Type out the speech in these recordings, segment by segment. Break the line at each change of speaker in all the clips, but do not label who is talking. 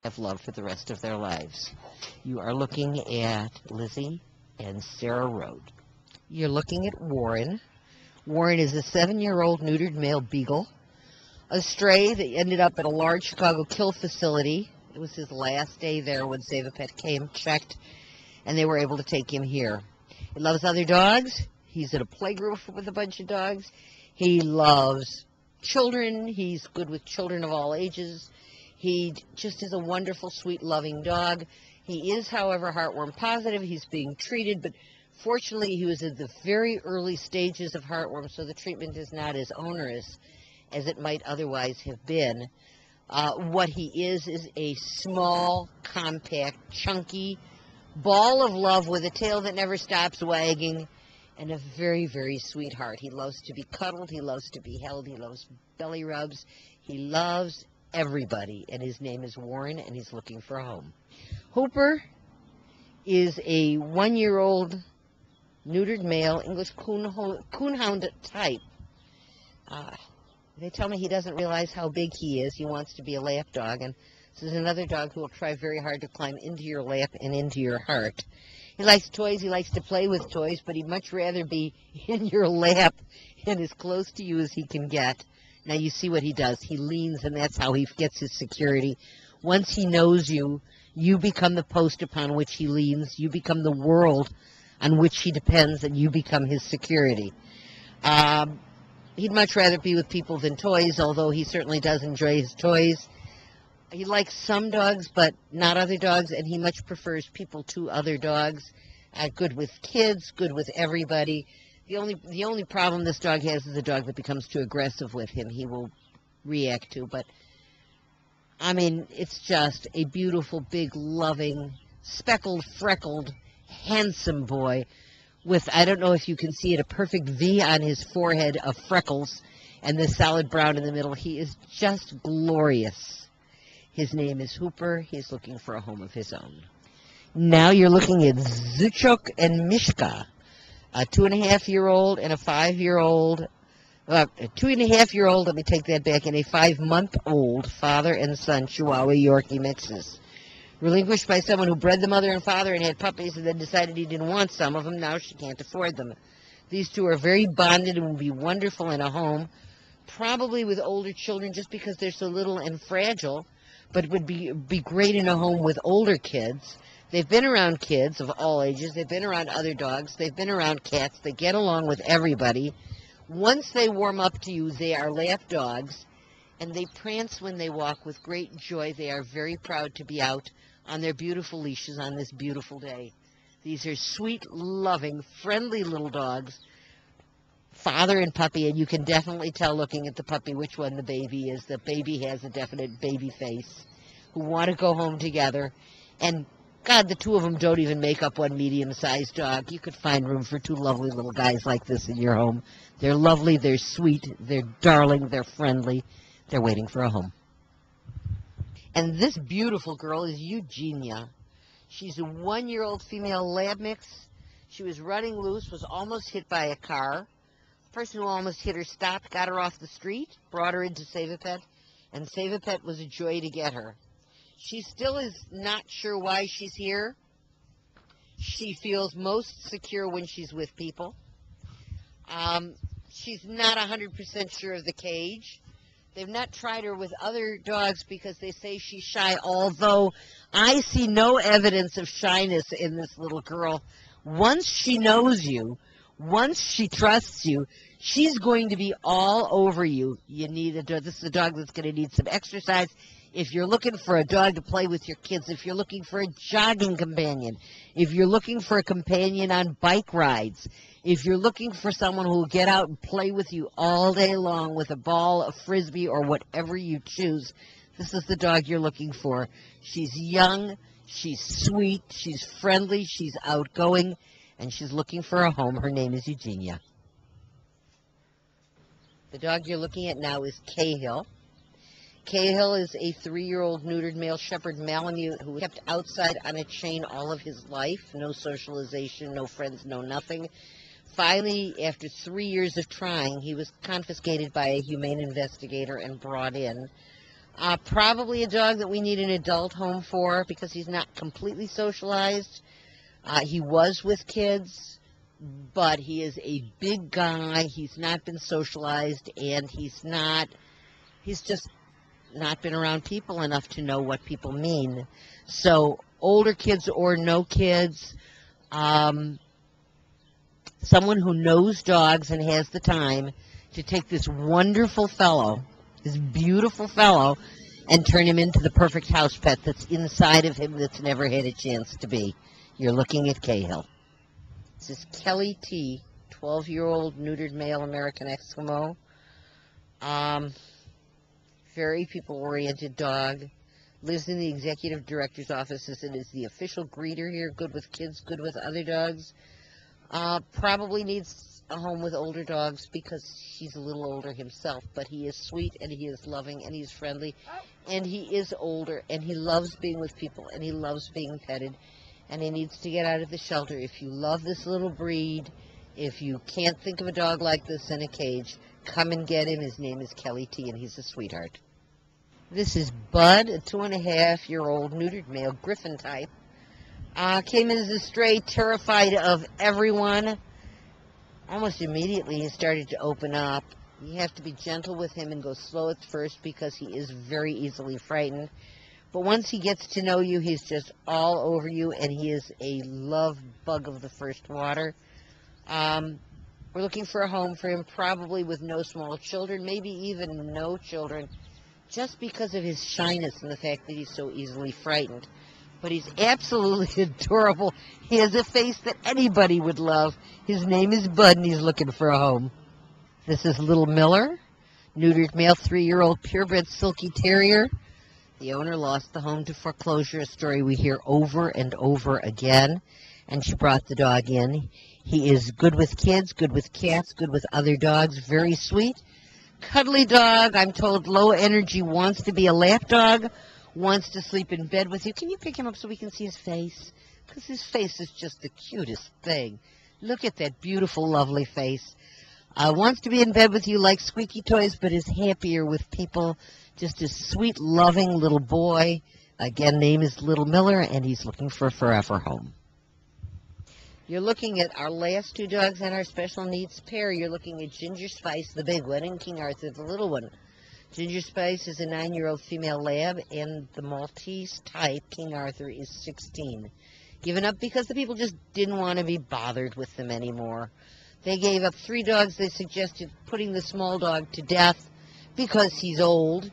have love for the rest of their lives. You are looking at Lizzie and Sarah Road. You're looking at Warren. Warren is a 7-year-old neutered male beagle, a stray that ended up at a large Chicago kill facility. It was his last day there when Save a Pet came, checked, and they were able to take him here. He loves other dogs. He's at a playgroup with a bunch of dogs. He loves children. He's good with children of all ages. He just is a wonderful, sweet, loving dog. He is, however, heartworm positive. He's being treated, but fortunately, he was in the very early stages of heartworm, so the treatment is not as onerous as it might otherwise have been. What he is a small, compact, chunky ball of love with a tail that never stops wagging and a very, very sweet heart. He loves to be cuddled. He loves to be held. He loves belly rubs. He loves everybody, and his name is Warren, and he's looking for a home. Hooper is a 1-year-old neutered male English coonhound type. They tell me he doesn't realize how big he is. He wants to be a lap dog, and this is another dog who will try very hard to climb into your lap and into your heart. He likes toys. He likes to play with toys, but he'd much rather be in your lap and as close to you as he can get. Now, you see what he does. He leans, and that's how he gets his security. Once he knows you, you become the post upon which he leans. You become the world on which he depends, and you become his security. He'd much rather be with people than toys, although he certainly does enjoy his toys. He likes some dogs, but not other dogs, and he much prefers people to other dogs. Good with kids, good with everybody. The only problem this dog has is a dog that becomes too aggressive with him. He will react to, but I mean, it's just a beautiful, big, loving, speckled, freckled, handsome boy with, I don't know if you can see it, a perfect V on his forehead of freckles and the solid brown in the middle. He is just glorious. His name is Hooper. He's looking for a home of his own. Now you're looking at Zuchok and Mischka, a 2.5-year-old and a 5-year-old, a 2.5-year-old, let me take that back, and a 5-month-old father and son Chihuahua Yorkie mixes. Relinquished by someone who bred the mother and father and had puppies and then decided he didn't want some of them. Now she can't afford them. These two are very bonded and will be wonderful in a home, probably with older children just because they're so little and fragile, but it would be great in a home with older kids. They've been around kids of all ages. They've been around other dogs. They've been around cats. They get along with everybody. Once they warm up to you, they are lap dogs, and they prance when they walk with great joy. They are very proud to be out on their beautiful leashes on this beautiful day. These are sweet, loving, friendly little dogs, father and puppy, and you can definitely tell looking at the puppy which one the baby is. The baby has a definite baby face, who want to go home together. And God, the two of them don't even make up one medium-sized dog. You could find room for two lovely little guys like this in your home. They're lovely, they're sweet, they're darling, they're friendly. They're waiting for a home. And this beautiful girl is Eugenia. She's a 1-year-old female lab mix. She was running loose, was almost hit by a car. The person who almost hit her stopped, got her off the street, brought her into Save a Pet, and Save a Pet was a joy to get her. She still is not sure why she's here. She feels most secure when she's with people. She's not 100% sure of the cage. They've not tried her with other dogs because they say she's shy, although I see no evidence of shyness in this little girl. Once she knows you, once she trusts you, she's going to be all over you. You need a dog. This is a dog that's going to need some exercise. If you're looking for a dog to play with your kids, if you're looking for a jogging companion, if you're looking for a companion on bike rides, if you're looking for someone who will get out and play with you all day long with a ball, a frisbee, or whatever you choose, this is the dog you're looking for. She's young, she's sweet, she's friendly, she's outgoing, and she's looking for a home. Her name is Eugenia. The dog you're looking at now is Cahill. Cahill is a 3-year-old neutered male shepherd Malamute who was kept outside on a chain all of his life. No socialization, no friends, no nothing. Finally, after 3 years of trying, he was confiscated by a humane investigator and brought in. Probably a dog that we need an adult home for because he's not completely socialized. He was with kids, but he is a big guy. He's not been socialized, and he's just not been around people enough to know what people mean. So older kids or no kids, someone who knows dogs and has the time to take this wonderful fellow, this beautiful fellow, and turn him into the perfect house pet that's inside of him that's never had a chance to be. You're looking at Cahill. This is Kelly T, 12-year-old neutered male American Eskimo. Very people-oriented dog. Lives in the executive director's offices and is the official greeter here. Good with kids, good with other dogs. Probably needs a home with older dogs because he's a little older himself, but he is sweet and he is loving and he's friendly and he is older and he loves being with people and he loves being petted and he needs to get out of the shelter. If you love this little breed, if you can't think of a dog like this in a cage, come and get him. His name is Kelly T and he's a sweetheart. This is Bud, a 2.5-year-old neutered male Griffin type. Came in as a stray, terrified of everyone. Almost immediately he started to open up. You have to be gentle with him and go slow at first because he is very easily frightened. But once he gets to know you, he's just all over you, and he is a love bug of the first water. We're looking for a home for him, probably with no small children, maybe even no children, just because of his shyness and the fact that he's so easily frightened. But he's absolutely adorable. He has a face that anybody would love. His name is Bud, and he's looking for a home. This is Little Miller, neutered male 3-year-old purebred silky terrier. The owner lost the home to foreclosure, a story we hear over and over again, and she brought the dog in. He is good with kids, good with cats, good with other dogs, very sweet. Cuddly dog, I'm told low energy, wants to be a lap dog, wants to sleep in bed with you. Can you pick him up so we can see his face? Because his face is just the cutest thing. Look at that beautiful, lovely face. Wants to be in bed with you, like squeaky toys, but is happier with people. Just a sweet, loving little boy. Again, name is Little Miller, and he's looking for a forever home. You're looking at our last two dogs and our special needs pair. You're looking at Ginger Spice, the big one, and King Arthur, the little one. Ginger Spice is a 9-year-old female lab, and the Maltese type, King Arthur, is 16. Given up because the people just didn't want to be bothered with them anymore. They gave up 3 dogs. They suggested putting the small dog to death because he's old.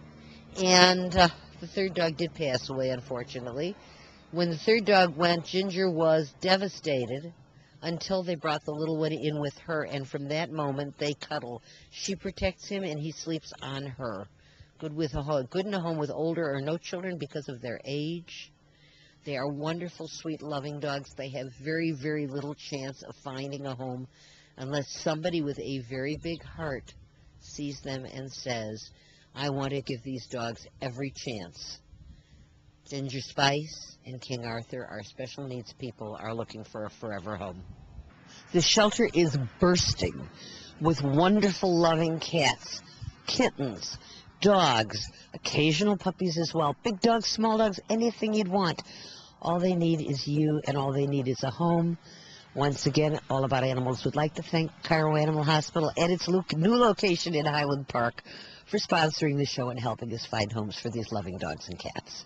And the 3rd dog did pass away, unfortunately. When the 3rd dog went, Ginger was devastated until they brought the little one in with her, and from that moment they cuddle. She protects him and he sleeps on her. Good in a home with older or no children because of their age. They are wonderful, sweet, loving dogs. They have very, very little chance of finding a home unless somebody with a very big heart sees them and says, I want to give these dogs every chance. Ginger Spice and King Arthur, our special needs people, are looking for a forever home. The shelter is bursting with wonderful, loving cats, kittens, dogs, occasional puppies as well, big dogs, small dogs, anything you'd want. All they need is you, and all they need is a home. Once again, All About Animals would like to thank Cairo Animal Hospital and its new location in Highland Park for sponsoring the show and helping us find homes for these loving dogs and cats.